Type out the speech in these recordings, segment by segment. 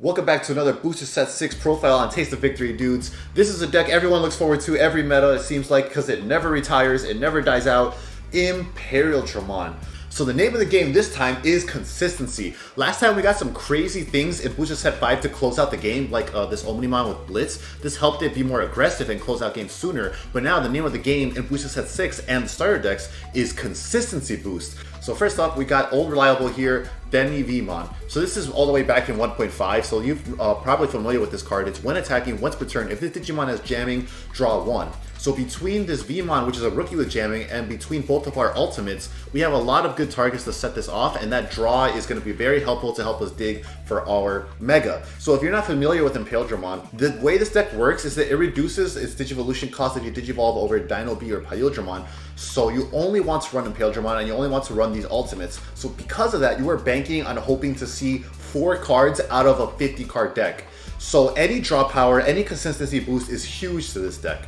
Welcome back to another Booster Set 6 profile on Taste of Victory, dudes. This is a deck everyone looks forward to every meta, it seems like, because it never retires, it never dies out. Imperialdramon. So the name of the game this time is consistency. Last time we got some crazy things in Booster Set 5 to close out the game, like this Omnimon with Blitz. This helped it be more aggressive and close out games sooner, but now the name of the game in Booster Set 6 and the starter decks is consistency boost. So first off, we got old reliable here, DemiVeemon. So this is all the way back in 1.5, so you're probably familiar with this card. It's when attacking, once per turn, if this Digimon has jamming, draw one. So between this Veemon, which is a rookie with jamming, and between both of our ultimates, we have a lot of good targets to set this off, and that draw is going to be very helpful to help us dig for our Mega. So if you're not familiar with Imperialdramon, the way this deck works is that it reduces its Digivolution cost if you Digivolve over Dinobeemon or Paildramon. So you only want to run Imperialdramon, and you only want to run these ultimates. So because of that, you are banking on hoping to see 4 cards out of a 50 card deck. So any draw power, any consistency boost is huge to this deck.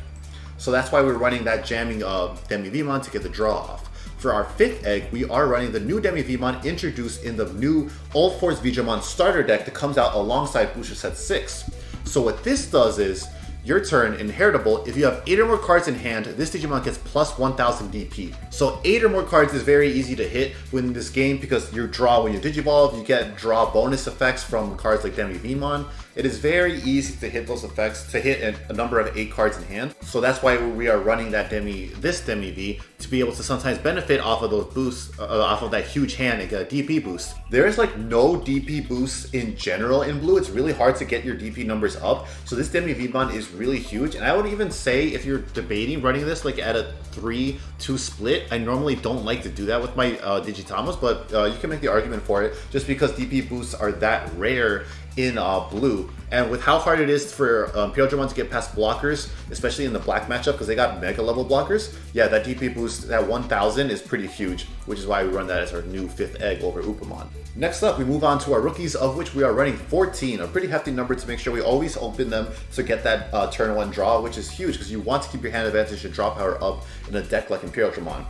So that's why we're running that jamming DemiVeemon to get the draw off. For our 5th egg, we are running the new DemiVeemon introduced in the new All Force Veemon starter deck that comes out alongside Booster Set 6. So what this does is, your turn, inheritable, if you have 8 or more cards in hand, this Digimon gets plus 1000 DP. So 8 or more cards is very easy to hit within this game because you draw when you Digivolve, you get draw bonus effects from cards like DemiVeemon. It is very easy to hit those effects, to hit a number of 8 cards in hand. So that's why we are running that this DemiV to be able to sometimes benefit off of those boosts, off of that huge hand and get a DP boost. There is like no DP boosts in general in blue. It's really hard to get your DP numbers up. So this DemiVeemon is really huge. And I would even say if you're debating running this like at a 3-2 split, I normally don't like to do that with my Digitamos, but you can make the argument for it just because DP boosts are that rare in blue, and with how hard it is for Paildramon to get past blockers, especially in the black matchup because they got mega level blockers, yeah, that DP boost, that 1000 is pretty huge, which is why we run that as our new 5th egg over Upamon. Next up, we move on to our rookies, of which we are running 14, a pretty hefty number to make sure we always open them to get that turn 1 draw, which is huge because you want to keep your hand advantage and draw power up in a deck like Imperialdramon.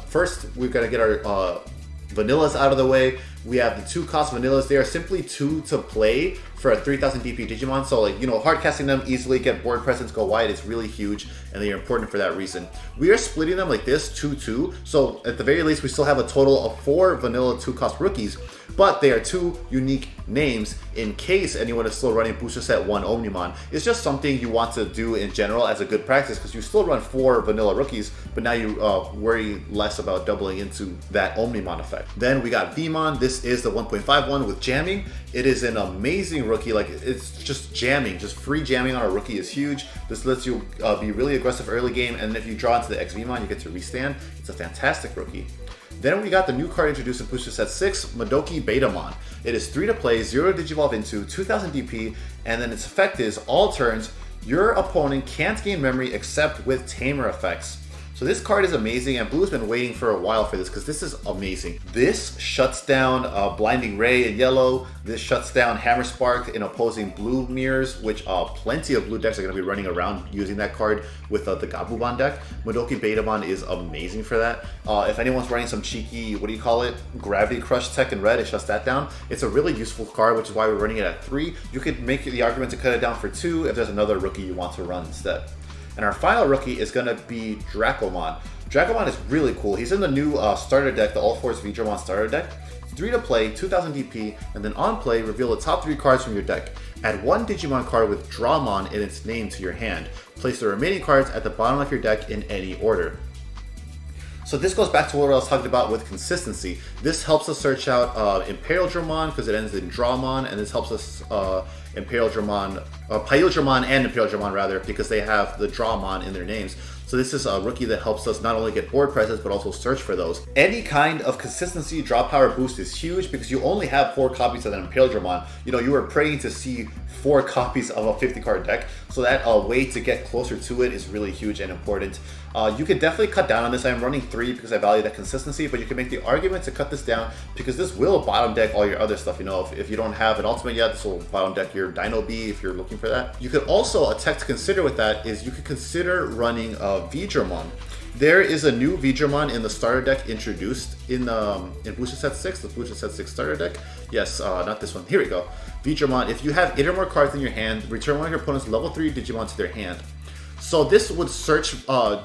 First, we've got to get our vanillas out of the way. We have the 2 cost vanillas. They are simply 2 to play for a 3000 DP Digimon. So like, you know, hard casting them easily, get board presence, go wide is really huge, and they are important for that reason. We are splitting them like this, 2-2. So at the very least, we still have a total of 4 vanilla 2 cost rookies, but they are 2 unique names in case anyone is still running Booster Set 1 Omnimon. It's just something you want to do in general as a good practice because you still run 4 vanilla rookies, but now you worry less about doubling into that Omnimon effect. Then we got Veemon. This is the 1.51 with jamming. It is an amazing rookie. Like, it's just jamming, just free jamming on a rookie is huge. This lets you be really aggressive early game, and if you draw into the ExVeemon, you get to restand. It's a fantastic rookie. Then we got the new card introduced in Booster Set 6, ModokiBetamon. It is 3 to play, 0 to Digivolve into, 2000 DP, and then its effect is, all turns, your opponent can't gain memory except with Tamer effects. So this card is amazing, and Blue's been waiting for a while for this because this is amazing. This shuts down Blinding Ray in yellow. This shuts down Hammer Spark in opposing blue mirrors, which plenty of blue decks are going to be running around using that card with the Gomamon deck. ModokiBetamon is amazing for that. If anyone's running some cheeky, what do you call it, Gravity Crush tech in red, it shuts that down. It's a really useful card, which is why we're running it at 3. You could make the argument to cut it down for 2 if there's another rookie you want to run instead. And our final rookie is going to be Dracomon. Dracomon is really cool. He's in the new starter deck, the All Force Veemon starter deck. 3 to play, 2000 DP, and then on play, reveal the top 3 cards from your deck. Add 1 Digimon card with Drawmon in its name to your hand. Place the remaining cards at the bottom of your deck in any order. So this goes back to what I was talking about with consistency. This helps us search out Imperialdramon because it ends in Drawmon, and this helps us Paildramon and Imperialdramon rather, because they have the Drawmon in their names. So this is a rookie that helps us not only get board presence, but also search for those. Any kind of consistency draw power boost is huge because you only have 4 copies of an Imperialdramon. You know, you were praying to see 4 copies of a 50 card deck. So that way to get closer to it is really huge and important. You could definitely cut down on this. I'm running 3 because I value that consistency, but you can make the argument to cut this down because this will bottom deck all your other stuff. You know, if you don't have an ultimate yet, this will bottom deck your Dinobeemon if you're looking for that. You could also, a tech to consider with that is you could consider running Veedramon. There is a new Veedramon in the starter deck introduced in Booster Set 6, the Booster Set 6 starter deck. Yes, not this one. Here we go. Veedramon, if you have 8 or more cards in your hand, return one of your opponent's level 3 Digimon to their hand. So this would search.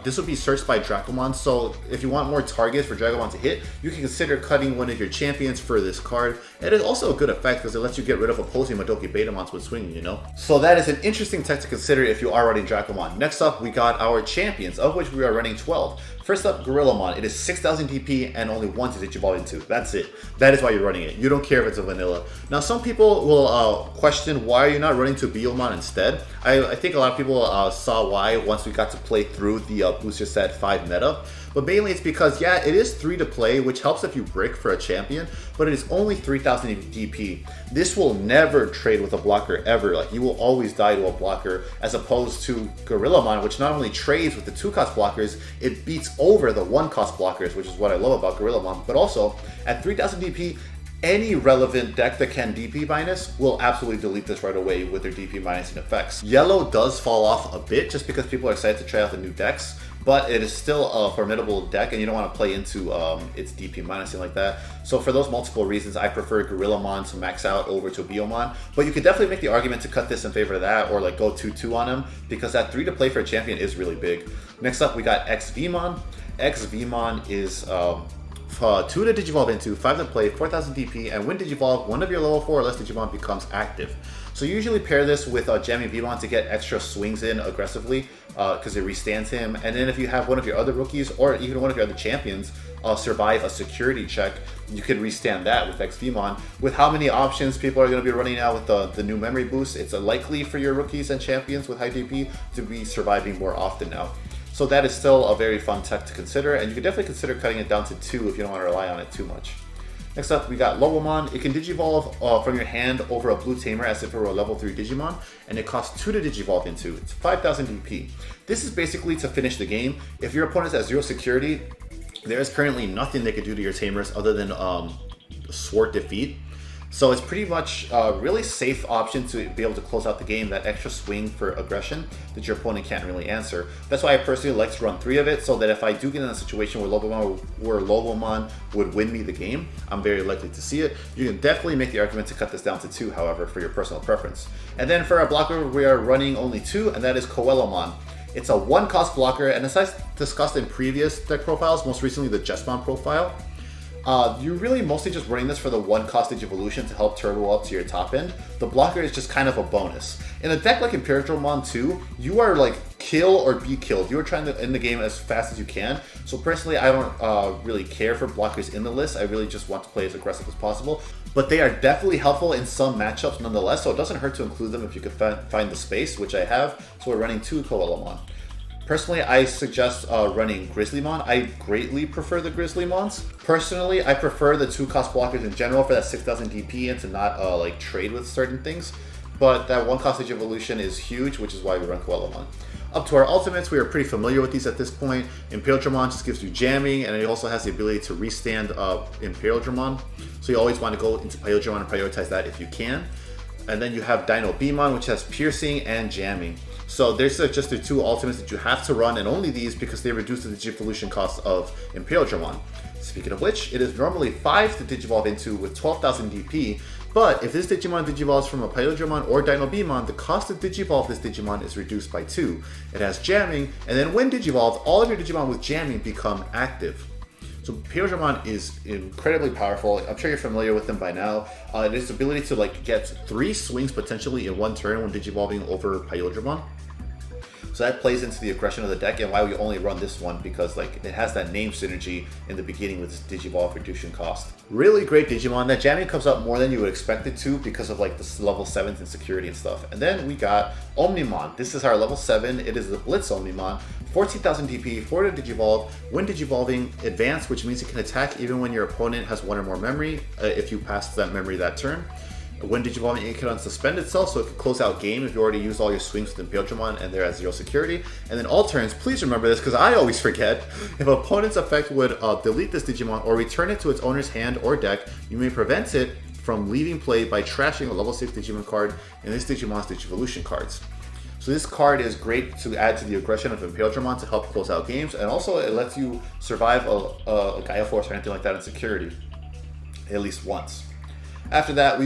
This would be searched by Dracomon. So if you want more targets for Dracomon to hit, you can consider cutting one of your champions for this card. It is also a good effect because it lets you get rid of opposing ModokiBetamons with swinging, you know. So that is an interesting tech to consider if you are running Dracomon. Next up, we got our champions, of which we are running 12. First up, Gorillamon. It is 6,000 DP and only 1 to Digivolve into. That's it. That is why you're running it. You don't care if it's a vanilla. Now, some people will question why you're not running to Veemon instead. I think a lot of people saw why once we got to play through the Booster Set 5 meta. But mainly it's because, yeah, it is 3 to play, which helps if you brick for a champion, but it is only 3,000 DP. This will never trade with a blocker ever. Like, you will always die to a blocker, as opposed to Gorillamon, which not only trades with the 2-cost blockers, it beats over the 1-cost blockers, which is what I love about Gorillamon. But also, at 3,000 DP, any relevant deck that can DP minus will absolutely delete this right away with their DP minusing effects. Yellow does fall off a bit just because people are excited to try out the new decks, but it is still a formidable deck and you don't want to play into its DP minusing like that. So for those multiple reasons, I prefer Gorillamon to max out over to Veemon, but you could definitely make the argument to cut this in favor of that or like go 2-2 on him because that 3 to play for a champion is really big. Next up, we got ExVeemon. ExVeemon is 2 to Digivolve into, 5 to play, 4,000 DP, and when Digivolve, one of your level 4 or less Digimon becomes active. So you usually pair this with DemiVeemon to get extra swings in aggressively because it restands him. And then if you have one of your other rookies or even one of your other champions survive a security check, you can restand that with ExVeemon. With how many options people are going to be running out with the new memory boost, it's likely for your rookies and champions with high DP to be surviving more often now. So that is still a very fun tech to consider, and you can definitely consider cutting it down to 2 if you don't want to rely on it too much. Next up, we got Lobomon. It can Digivolve from your hand over a blue tamer as if it were a level 3 Digimon, and it costs 2 to Digivolve into. It's 5,000 DP. This is basically to finish the game. If your opponent's at 0 security, there is currently nothing they could do to your tamers other than sword defeat. So it's pretty much a really safe option to be able to close out the game, that extra swing for aggression that your opponent can't really answer. That's why I personally like to run 3 of it, so that if I do get in a situation where Lobomon would win me the game, I'm very likely to see it. You can definitely make the argument to cut this down to 2, however, for your personal preference. And then for our blocker, we are running only 2, and that is Coelamon. It's a 1-cost blocker, and as I discussed in previous deck profiles, most recently the Jesmon profile, you're really mostly just running this for the 1-cost Digivolution to help turbo up to your top end. The blocker is just kind of a bonus. In a deck like Imperialdramon 2, you are like kill or be killed. You are trying to end the game as fast as you can. So personally, I don't really care for blockers in the list. I really just want to play as aggressive as possible. But they are definitely helpful in some matchups nonetheless, so it doesn't hurt to include them if you could find the space, which I have. So we're running 2 Coelamon. Personally, I suggest running Grizzlymon. I greatly prefer the Grizzlymons. Personally, I prefer the 2-cost blockers in general for that 6,000 DP and to not like trade with certain things. But that 1-cost Evolution is huge, which is why we run Coelamon. Up to our ultimates, we are pretty familiar with these at this point. Imperialdramon just gives you jamming, and it also has the ability to restand Imperialdramon. So you always want to go into Paildramon and prioritize that if you can. And then you have Dinobeemon, which has piercing and jamming. So there's just the 2 ultimates that you have to run, and only these because they reduce the Digivolution cost of Imperialdramon. Speaking of which, it is normally 5 to Digivolve into with 12,000 DP, but if this Digimon digivolves from a Paildramon or Dinobeemon, the cost to Digivolve this Digimon is reduced by 2. It has jamming, and then when Digivolved, all of your Digimon with jamming become active. So Paildramon is incredibly powerful. I'm sure you're familiar with him by now. It has the ability to like get 3 swings potentially in 1 turn when Digivolving over Paildramon. So that plays into the aggression of the deck and why we only run this one, because like it has that name synergy in the beginning with this Digivolve reduction cost. Really great Digimon. That jamming comes up more than you would expect it to because of like the level 7s and security and stuff. And then we got Omnimon. This is our level 7. It is the Blitz Omnimon. 14,000 DP, 4 to Digivolve. When Digivolving, advance, which means it can attack even when your opponent has 1 or more memory, if you pass that memory that turn. When Digivolving, it can unsuspend itself, so it can close out game if you already used all your swings with Imperialdramon and they're at 0 security. And then all turns, please remember this because I always forget, if opponent's effect would delete this Digimon or return it to its owner's hand or deck, you may prevent it from leaving play by trashing a level 6 Digimon card in this Digimon's Digivolution cards. So this card is great to add to the aggression of Imperialdramon to help close out games, and also it lets you survive a Gaia Force or anything like that in security, at least once. After that,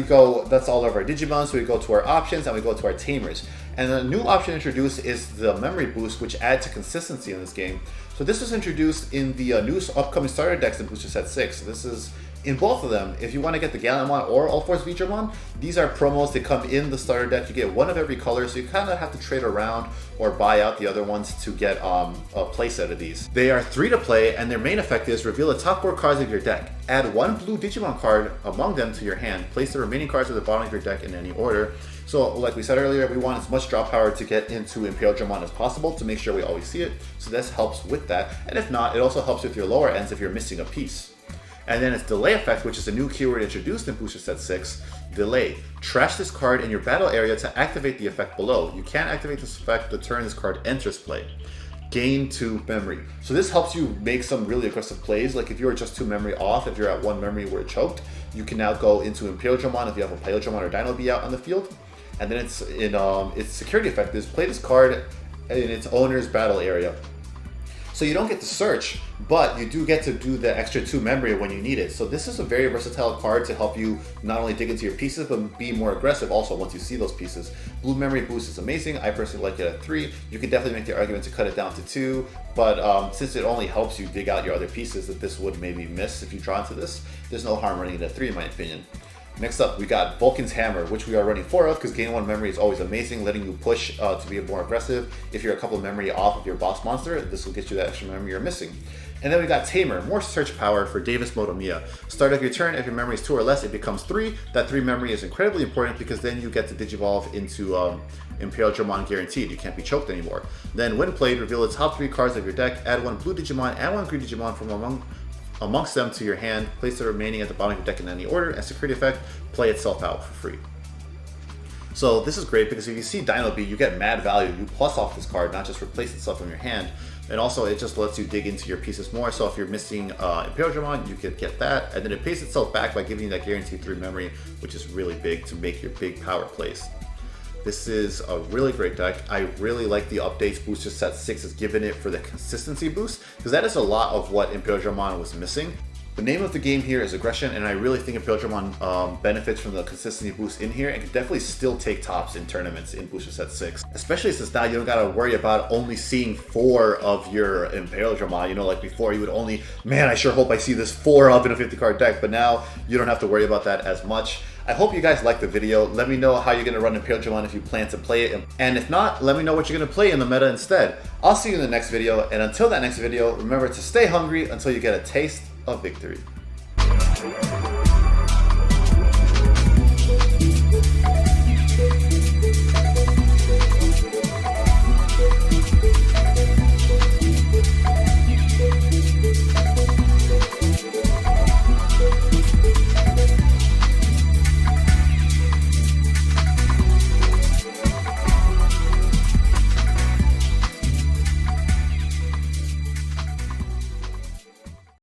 that's all of our Digimon, so we go to our options and we go to our Tamers. And the new option introduced is the Memory Boost, which adds to consistency in this game. So this was introduced in the new upcoming starter decks in Booster Set 6. This is in both of them. If you want to get the Gorillamon or All Force Veemon, these are promos. They come in the starter deck. You get one of every color, so you kind of have to trade around or buy out the other ones to get a playset of these. They are 3 to play, and their main effect is reveal the top 4 cards of your deck. Add 1 blue Digimon card among them to your hand. Place the remaining cards at the bottom of your deck in any order. So, like we said earlier, we want as much draw power to get into Imperialdramon as possible to make sure we always see it. So this helps with that. And if not, it also helps with your lower ends if you're missing a piece. And then it's Delay Effect, which is a new keyword introduced in Booster Set 6. Delay. Trash this card in your battle area to activate the effect below. You can't activate this effect the turn this card enters play. Gain 2 memory. So this helps you make some really aggressive plays. Like if you're just 2 memory off, if you're at 1 memory where it choked, you can now go into Imperialdramon if you have a Paildramon or Dinobeemon out on the field. And then it's in its security effect is play this card in its owner's battle area. So you don't get to search, but you do get to do the extra 2 memory when you need it. So this is a very versatile card to help you not only dig into your pieces, but be more aggressive also once you see those pieces. Blue Memory Boost is amazing. I personally like it at 3. You can definitely make the argument to cut it down to 2, but since it only helps you dig out your other pieces that this would maybe miss if you draw into this, there's no harm running it at 3 in my opinion. Next up, we got Vulcan's Hammer, which we are running 4 of because gain 1 memory is always amazing, letting you push to be more aggressive. If you're a couple of memory off of your boss monster, this will get you that extra memory you're missing. And then we got Tamer, more search power for Davis Motomiya. Start of your turn, if your memory is 2 or less, it becomes 3. That 3 memory is incredibly important because then you get to Digivolve into Imperialdramon guaranteed. You can't be choked anymore. Then when played, reveal the top 3 cards of your deck, add 1 blue Digimon and 1 green Digimon from amongst them to your hand, place the remaining at the bottom of your deck in any order, and security effect, play itself out for free. So this is great because if you see Dinobeemon, you get mad value. You plus off this card, not just replace itself from your hand. And also it just lets you dig into your pieces more. So if you're missing Imperialdramon, you could get that. And then it pays itself back by giving you that guaranteed 3 memory, which is really big to make your big power plays. This is a really great deck. I really like the updates Booster Set 6 has given it for the consistency boost, because that is a lot of what Imperialdramon was missing. The name of the game here is Aggression, and I really think Imperialdramon benefits from the consistency boost in here and can definitely still take tops in tournaments in Booster Set 6. Especially since now you don't gotta worry about only seeing 4 of your Imperialdramon. You know, like before you would only, man, I sure hope I see this 4 of in a 50 card deck, but now you don't have to worry about that as much. I hope you guys liked the video. Let me know how you're going to run Imperialdramon if you plan to play it. And if not, let me know what you're going to play in the meta instead. I'll see you in the next video. And until that next video, remember to stay hungry until you get a taste of victory.